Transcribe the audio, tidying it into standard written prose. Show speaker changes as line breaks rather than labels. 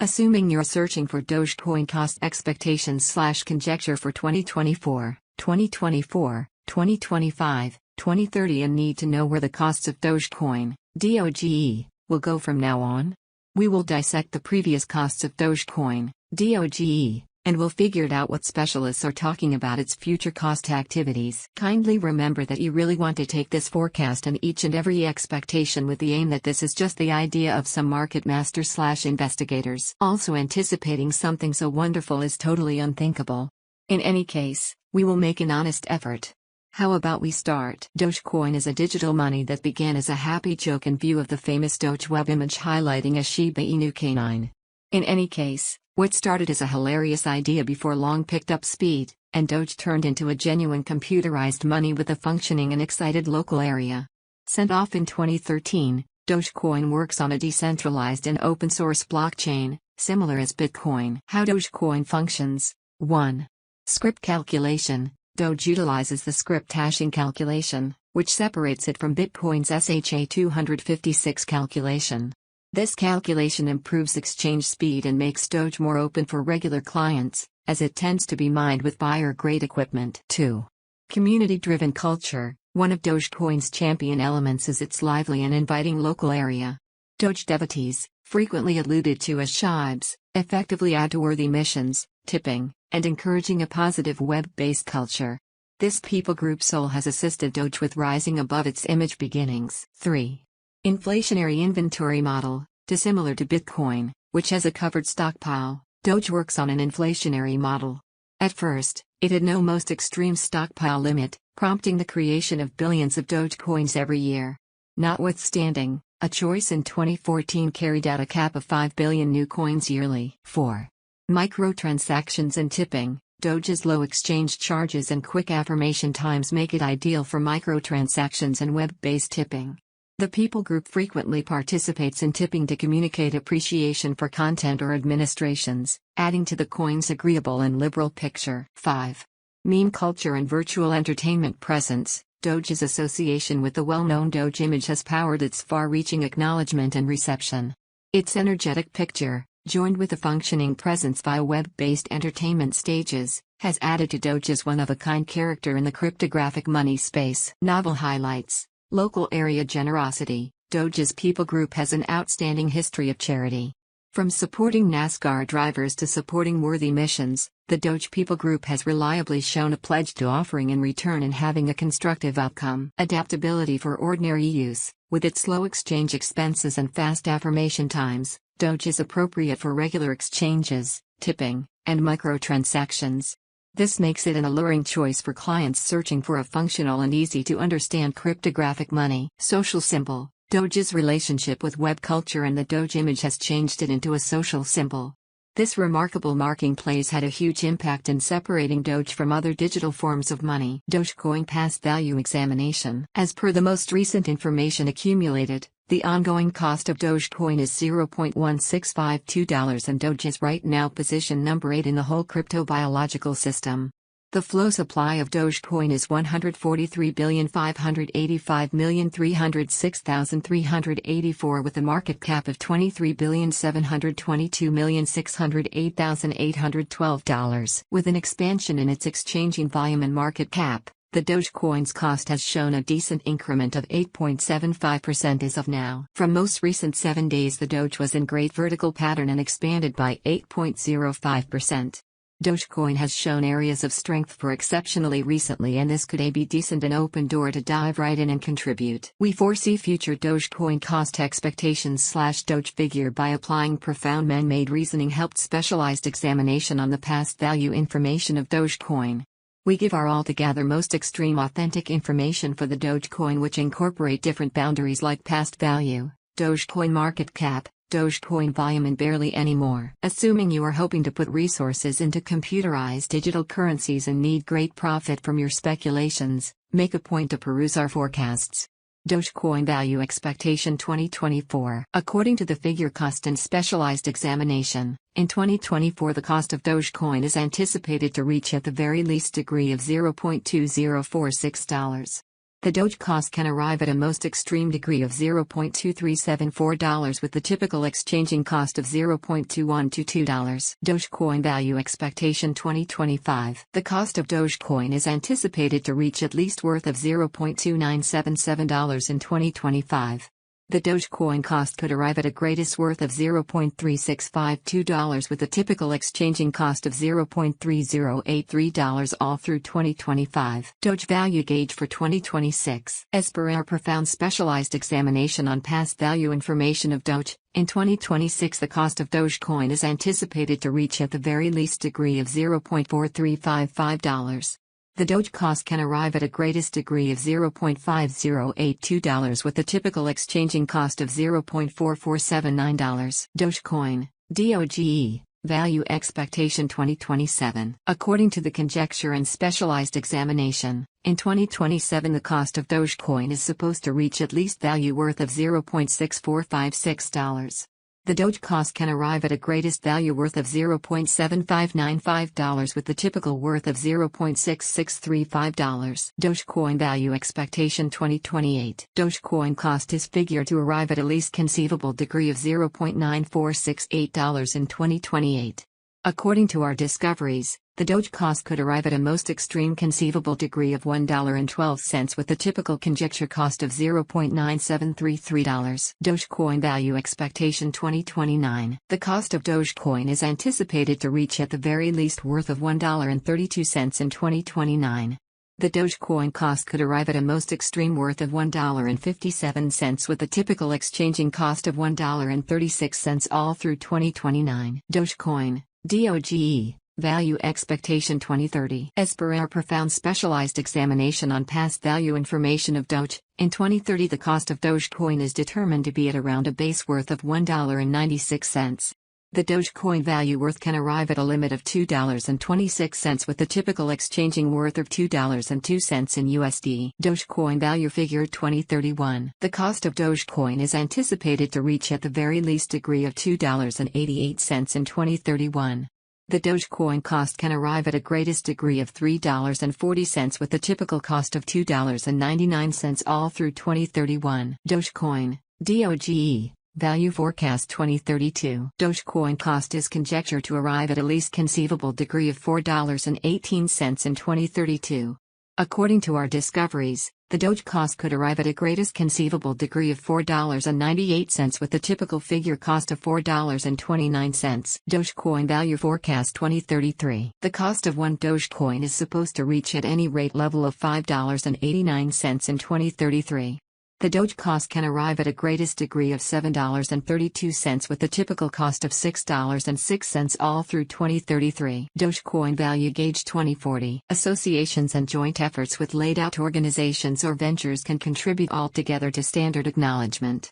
Assuming you're searching for Dogecoin cost expectations/conjecture for 2024, 2030 and need to know where the costs of Dogecoin, DOGE, will go from now on? We will dissect the previous costs of Dogecoin, DOGE, and we'll figure out what specialists are talking about its future cost activities. Kindly remember that you really want to take this forecast and each and every expectation with the aim that this is just the idea of some market masters/investigators. Also, anticipating something so wonderful is totally unthinkable. In any case, we will make an honest effort. How about we start? Dogecoin is a digital money that began as a happy joke in view of the famous Doge web image highlighting a Shiba Inu canine. In any case, what started as a hilarious idea before long picked up speed, and Doge turned into a genuine computerized money with a functioning and excited local area. Sent off in 2013, Dogecoin works on a decentralized and open-source blockchain, similar as Bitcoin. How Dogecoin functions. 1. Script calculation. Doge utilizes the script hashing calculation, which separates it from Bitcoin's SHA-256 calculation. This calculation improves exchange speed and makes Doge more open for regular clients, as it tends to be mined with buyer-grade equipment. 2. Community-driven culture. One of Dogecoin's champion elements is its lively and inviting local area. Doge devotees, frequently alluded to as shibes, effectively add to worthy missions, tipping, and encouraging a positive web-based culture. This people group soul has assisted Doge with rising above its image beginnings. 3. Inflationary inventory model. Dissimilar to Bitcoin, which has a covered stockpile, Doge works on an inflationary model. At first, it had no most extreme stockpile limit, prompting the creation of billions of Dogecoins every year. Notwithstanding, a choice in 2014 carried out a cap of 5 billion new coins yearly. 4. Microtransactions and tipping. Doge's low exchange charges and quick affirmation times make it ideal for microtransactions and web-based tipping. The people group frequently participates in tipping to communicate appreciation for content or administrations, adding to the coin's agreeable and liberal picture. 5. Meme culture and virtual entertainment presence. Doge's association with the well-known Doge image has powered its far-reaching acknowledgement and reception. Its energetic picture, joined with a functioning presence via web-based entertainment stages, has added to Doge's one-of-a-kind character in the cryptographic money space. Novel highlights. Local area generosity. Doge's people group has an outstanding history of charity. From supporting NASCAR drivers to supporting worthy missions, the Doge people group has reliably shown a pledge to offering in return and having a constructive outcome. Adaptability for ordinary use. With its low exchange expenses and fast affirmation times, Doge is appropriate for regular exchanges, tipping, and microtransactions. This makes it an alluring choice for clients searching for a functional and easy-to-understand cryptographic money. Social symbol. Doge's relationship with web culture and the Doge image has changed it into a social symbol. This remarkable marking place had a huge impact in separating Doge from other digital forms of money. Dogecoin past value examination. As per the most recent information accumulated, the ongoing cost of Dogecoin is $0.1652 and Doge is right now position number 8 in the whole crypto biological system. The flow supply of Dogecoin is 143,585,306,384 with a market cap of $23,722,608,812. With an expansion in its exchanging volume and market cap, the Dogecoin's cost has shown a decent increment of 8.75% as of now. From most recent 7 days, the Doge was in great vertical pattern and expanded by 8.05%. Dogecoin has shown areas of strength for exceptionally recently, and this could be decent an open door to dive right in and contribute. We foresee future Dogecoin cost expectations/Doge figure by applying profound man-made reasoning helped specialized examination on the past value information of Dogecoin. We give our altogether most extreme authentic information for the Dogecoin, which incorporate different boundaries like past value, Dogecoin market cap, Dogecoin volume and barely any more. Assuming you are hoping to put resources into computerized digital currencies and need great profit from your speculations, make a point to peruse our forecasts. Dogecoin Value Expectation 2024. According to the figure cost and specialized examination, in 2024 the cost of Dogecoin is anticipated to reach at the very least degree of $0.2046. The Doge cost can arrive at a most extreme degree of $0.2374 with the typical exchanging cost of $0.2122. Dogecoin Value Expectation 2025. The cost of Dogecoin is anticipated to reach at least worth of $0.2977 in 2025. The Dogecoin cost could arrive at a greatest worth of $0.3652 with a typical exchanging cost of $0.3083 all through 2025. Doge Value Gauge for 2026. As per our profound specialized examination on past value information of Doge, in 2026 the cost of Dogecoin is anticipated to reach at the very least degree of $0.4355. The Doge cost can arrive at a greatest degree of $0.5082 with a typical exchanging cost of $0.4479. Dogecoin, DOGE, Value Expectation 2027. According to the conjecture and specialized examination, in 2027 the cost of Dogecoin is supposed to reach at least value worth of $0.6456. The Doge cost can arrive at a greatest value worth of $0.7595 with the typical worth of $0.6635. Dogecoin Value Expectation 2028. Dogecoin cost is figured to arrive at a least conceivable degree of $0.9468 in 2028. According to our discoveries, the Doge cost could arrive at a most extreme conceivable degree of $1.12 with the typical conjecture cost of $0.9733. Dogecoin Value Expectation 2029. The cost of Dogecoin is anticipated to reach at the very least worth of $1.32 in 2029. The Dogecoin cost could arrive at a most extreme worth of $1.57 with a typical exchanging cost of $1.36 all through 2029. Dogecoin, DOGE, Value Expectation 2030. As per our profound specialized examination on past value information of Doge, in 2030 the cost of Dogecoin is determined to be at around a base worth of $1.96. The Dogecoin value worth can arrive at a limit of $2.26 with the typical exchanging worth of $2.02 in USD. Dogecoin Value Figure 2031. The cost of Dogecoin is anticipated to reach at the very least degree of $2.88 in 2031. The Dogecoin cost can arrive at a greatest degree of $3.40 with the typical cost of $2.99 all through 2031. Dogecoin, DOGE, Value Forecast 2032. Dogecoin cost is conjectured to arrive at a least conceivable degree of $4.18 in 2032. According to our discoveries, the Doge cost could arrive at a greatest conceivable degree of $4.98 with the typical figure cost of $4.29. Dogecoin Value Forecast 2033. The cost of one Dogecoin is supposed to reach at any rate level of $5.89 in 2033. The Doge cost can arrive at a greatest degree of $7.32 with the typical cost of $6.06 all through 2033. Dogecoin Value Gauge 2040. Associations and joint efforts with laid-out organizations or ventures can contribute altogether to standard acknowledgement.